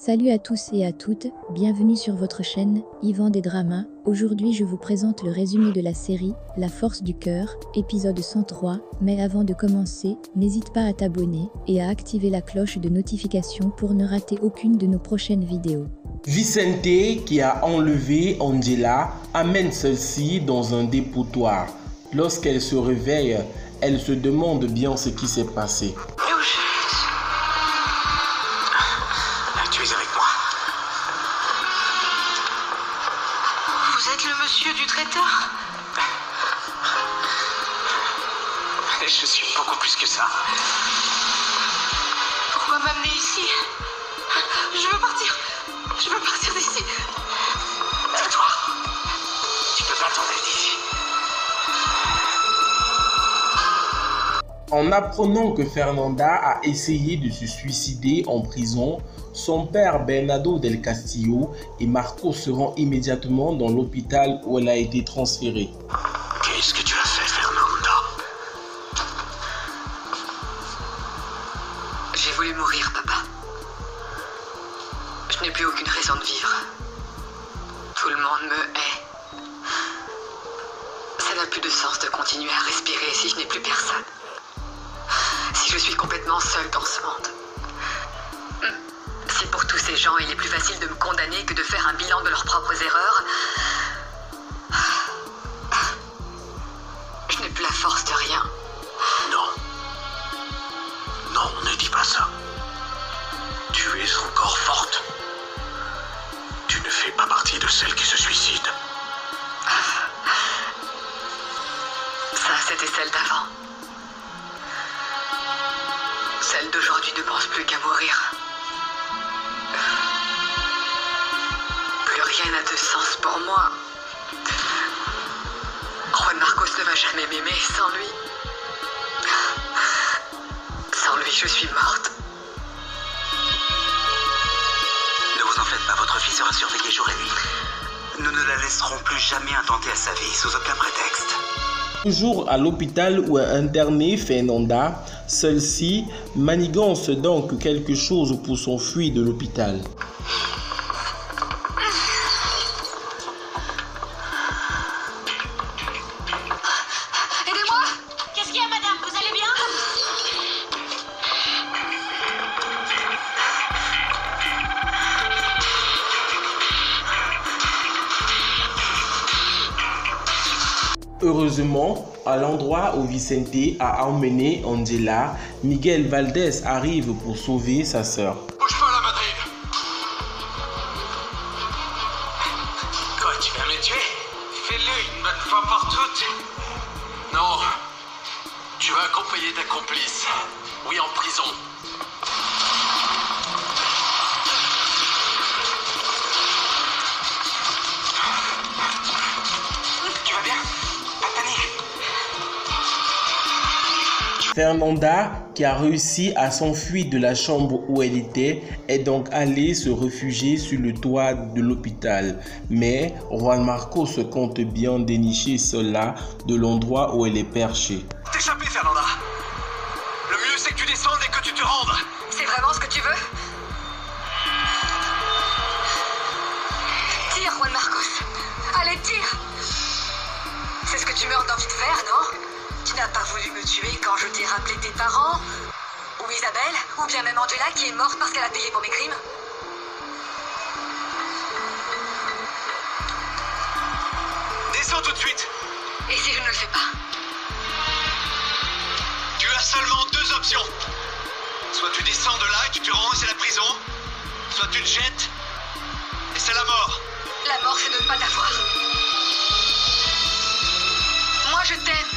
Salut à tous et à toutes, bienvenue sur votre chaîne, Yvan des Dramas. Aujourd'hui je vous présente le résumé de la série, La Force du Cœur, épisode 103. Mais avant de commencer, n'hésite pas à t'abonner et à activer la cloche de notification pour ne rater aucune de nos prochaines vidéos. Vicente, qui a enlevé Angela, amène celle-ci dans un dépotoir. Lorsqu'elle se réveille, elle se demande bien ce qui s'est passé. Tu es avec moi. Vous êtes le monsieur du traiteur? Je suis beaucoup plus que ça. Pourquoi m'amener ici? Je veux partir. Je veux partir d'ici. Tais-toi. Tu peux pas t'enlever d'ici. En apprenant que Fernanda a essayé de se suicider en prison, son père Bernardo del Castillo et Marco se rendent immédiatement dans l'hôpital où elle a été transférée. Qu'est-ce que tu as fait, Fernanda? J'ai voulu mourir, papa. Je n'ai plus aucune raison de vivre. Tout le monde me hait. Ça n'a plus de sens de continuer à respirer si je n'ai plus personne. Si je suis complètement seule dans ce monde. Si pour tous ces gens, il est plus facile de me condamner que de faire un bilan de leurs propres erreurs, je n'ai plus la force de rien. Non. Non, ne dis pas ça. Tu es encore forte. Tu ne fais pas partie de celles qui se suicident. Ça, c'était celle d'avant. Celle d'aujourd'hui ne pense plus qu'à mourir. Plus rien n'a de sens pour moi. Juan Marcos ne va jamais m'aimer sans lui. Sans lui, je suis morte. Ne vous en faites pas, votre fille sera surveillée jour et nuit. Nous ne la laisserons plus jamais intenter à sa vie, sous aucun prétexte. Toujours à l'hôpital où est internée Fernanda, celle-ci manigance donc quelque chose pour s'enfuir de l'hôpital. Aidez-moi! Qu'est-ce qu'il y a, madame? Vous allez bien? Heureusement, à l'endroit où Vicente a emmené Angela, Miguel Valdés arrive pour sauver sa sœur. Bouge pas là, Madrid. Quoi, tu vas me tuer? Fais-le une bonne fois pour toutes. Non. Tu vas accompagner ta complice. Oui, en prison. Tu vas bien? Pas de panique. Fernanda, qui a réussi à s'enfuir de la chambre où elle était, est donc allée se réfugier sur le toit de l'hôpital. Mais Juan Marcos se compte bien dénicher cela de l'endroit où elle est perchée. T'échapper, Fernanda. Le mieux, c'est que tu descendes et que tu te rendes. C'est vraiment ce que tu veux? Tire, Juan Marcos. Allez, tire! C'est ce que tu meurs d'envie de faire, non? Tu n'as pas voulu me tuer quand je t'ai rappelé tes parents? Ou Isabelle? Ou bien même Angela qui est morte parce qu'elle a payé pour mes crimes? Descends tout de suite. Et si je ne le fais pas? Tu as seulement deux options. Soit tu descends de là et tu te rends et c'est la prison. Soit tu te jettes et c'est la mort. La mort, c'est de ne pas t'avoir. Moi, je t'aime.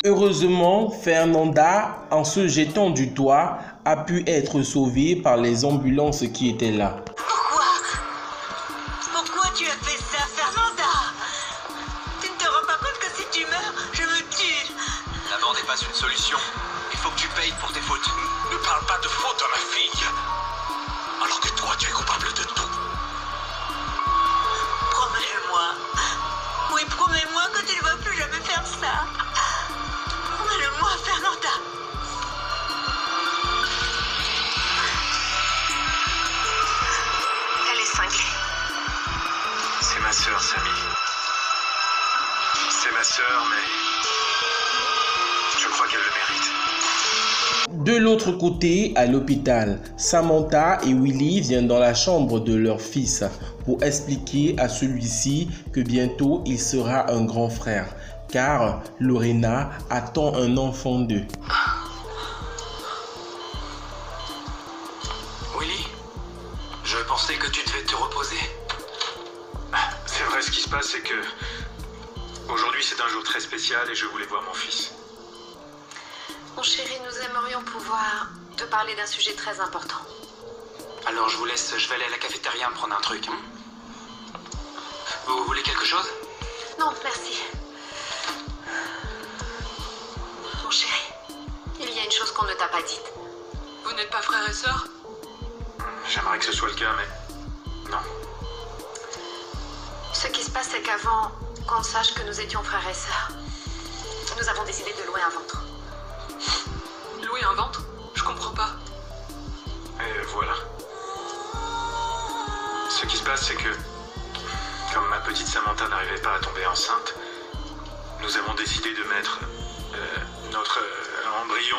Heureusement, Fernanda, en se jetant du toit, a pu être sauvée par les ambulances qui étaient là. Pourquoi tu as fait ça, Fernanda? Tu ne te rends pas compte que si tu meurs, je me tue? La mort n'est pas une solution. Il faut que tu payes pour tes fautes. Ne parle pas de faute à ma fille. Alors que toi, tu es coupable de tout. Promets-le-moi. sœur, Samy. C'est ma sœur, mais je crois qu'elle le mérite. De l'autre côté, à l'hôpital, Samantha et Willy viennent dans la chambre de leur fils pour expliquer à celui-ci que bientôt il sera un grand frère, car Lorena attend un enfant d'eux. Willy, je pensais que tu devais te reposer. C'est vrai, ce qui se passe, c'est que aujourd'hui c'est un jour très spécial et je voulais voir mon fils. Mon chéri, nous aimerions pouvoir te parler d'un sujet très important. Alors je vous laisse, je vais aller à la cafétéria me prendre un truc. Vous voulez quelque chose? Non, merci. Mon chéri, il y a une chose qu'on ne t'a pas dite. Vous n'êtes pas frères et sœurs? J'aimerais que ce soit le cas, mais non. Ce qui se passe, c'est qu'avant qu'on sache que nous étions frères et sœurs, nous avons décidé de louer un ventre. Louer un ventre? Je comprends pas. Et voilà. Ce qui se passe, c'est que, comme ma petite Samantha n'arrivait pas à tomber enceinte, nous avons décidé de mettre notre embryon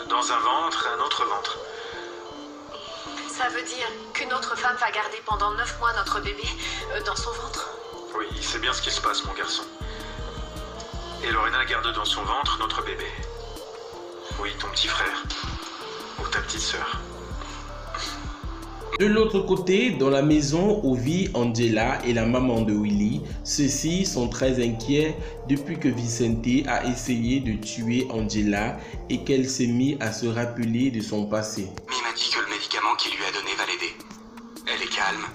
dans un ventre, un autre ventre. Ça veut dire qu'une autre femme va garder pendant 9 mois notre bébé dans son ventre? Oui, c'est bien ce qui se passe, mon garçon. Et Lorena garde dans son ventre notre bébé. Oui, ton petit frère. Ou ta petite sœur. De l'autre côté, dans la maison où vit Angela et la maman de Willy, ceux-ci sont très inquiets depuis que Vicente a essayé de tuer Angela et qu'elle s'est mise à se rappeler de son passé. Il m'a dit que le médicament qu'il lui a donné va l'aider. Elle est calme,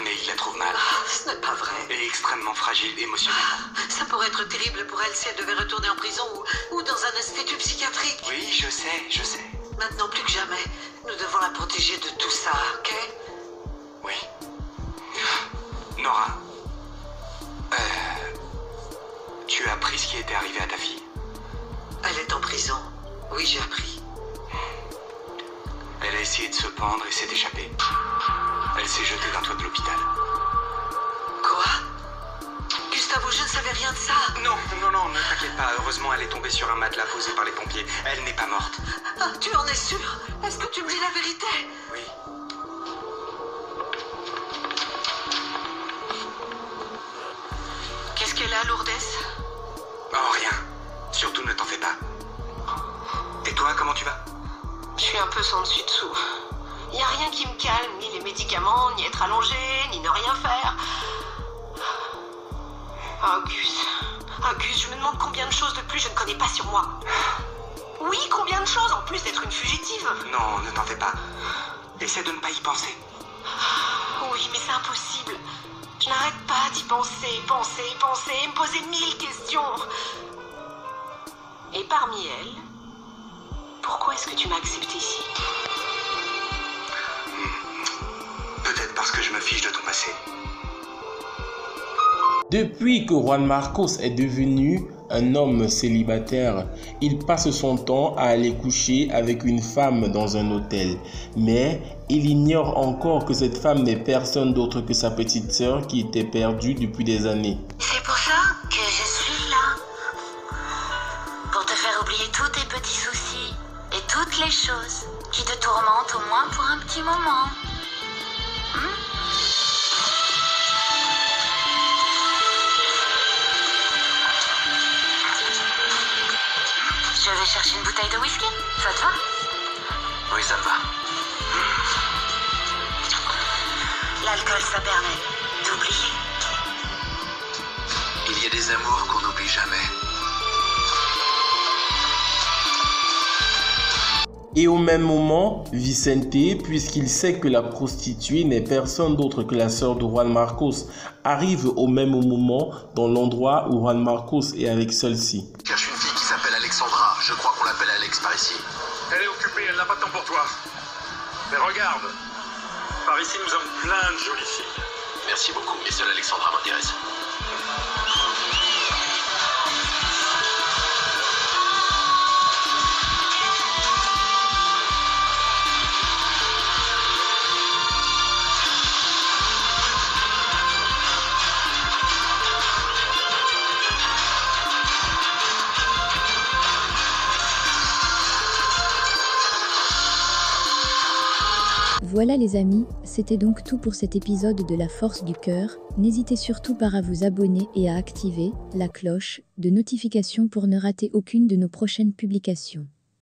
mais il la trouve mal. Ce n'est pas vrai. Et extrêmement fragile émotionnellement. Ça pourrait être terrible pour elle si elle devait retourner en prison ou dans un institut psychiatrique. Oui, je sais. Maintenant, plus que jamais, nous devons la protéger de tout ça, ok? Oui. Nora, tu as appris ce qui était arrivé à ta fille? Elle est en prison. Oui, j'ai appris. Elle a essayé de se pendre et s'est échappée. Elle s'est jetée d'un toit de l'hôpital. Quoi? Gustavo, je ne savais rien de ça. Non, ne t'inquiète pas. Heureusement, elle est tombée sur un matelas posé par les pompiers. Elle n'est pas morte. Ah, tu en es sûr? Est-ce que tu me dis la vérité? Oui. Qu'est-ce qu'elle a, Lourdes? Oh, rien. Surtout ne t'en fais pas. Et toi, comment tu vas? Je suis un peu sans dessus dessous. Il n'y a rien qui me calme, ni les médicaments, ni être allongé, ni ne rien faire. Gus, je me demande combien de choses de plus je ne connais pas sur moi. Oui, combien de choses en plus d'être une fugitive? Non, ne t'en fais pas. Essaie de ne pas y penser. Oui, mais c'est impossible. Je n'arrête pas d'y penser, me poser 1000 questions. Et parmi elles, pourquoi est-ce que tu m'as accepté ici? Peut-être parce que je me fiche de ton passé. Depuis que Juan Marcos est devenu un homme célibataire, il passe son temps à aller coucher avec une femme dans un hôtel. Mais il ignore encore que cette femme n'est personne d'autre que sa petite sœur qui était perdue depuis des années. C'est pour ça que je suis là. Pour te faire oublier tous tes petits soucis et toutes les choses qui te tourmentent au moins pour un petit moment. Je vais chercher une bouteille de whisky, ça te va? Oui, ça me va. L'alcool, ça permet d'oublier. Il y a des amours qu'on n'oublie jamais. Et au même moment, Vicente, puisqu'il sait que la prostituée n'est personne d'autre que la sœur de Juan Marcos, arrive au même moment dans l'endroit où Juan Marcos est avec celle-ci. Je cherche une fille qui s'appelle Alexandra. Je crois qu'on l'appelle Alex par ici. Elle est occupée, elle n'a pas de temps pour toi. Mais regarde, par ici nous avons plein de jolies filles. Merci beaucoup, mais seule Alexandra m'intéresse. Voilà les amis, c'était donc tout pour cet épisode de La Force du Cœur. N'hésitez surtout pas à vous abonner et à activer la cloche de notification pour ne rater aucune de nos prochaines publications.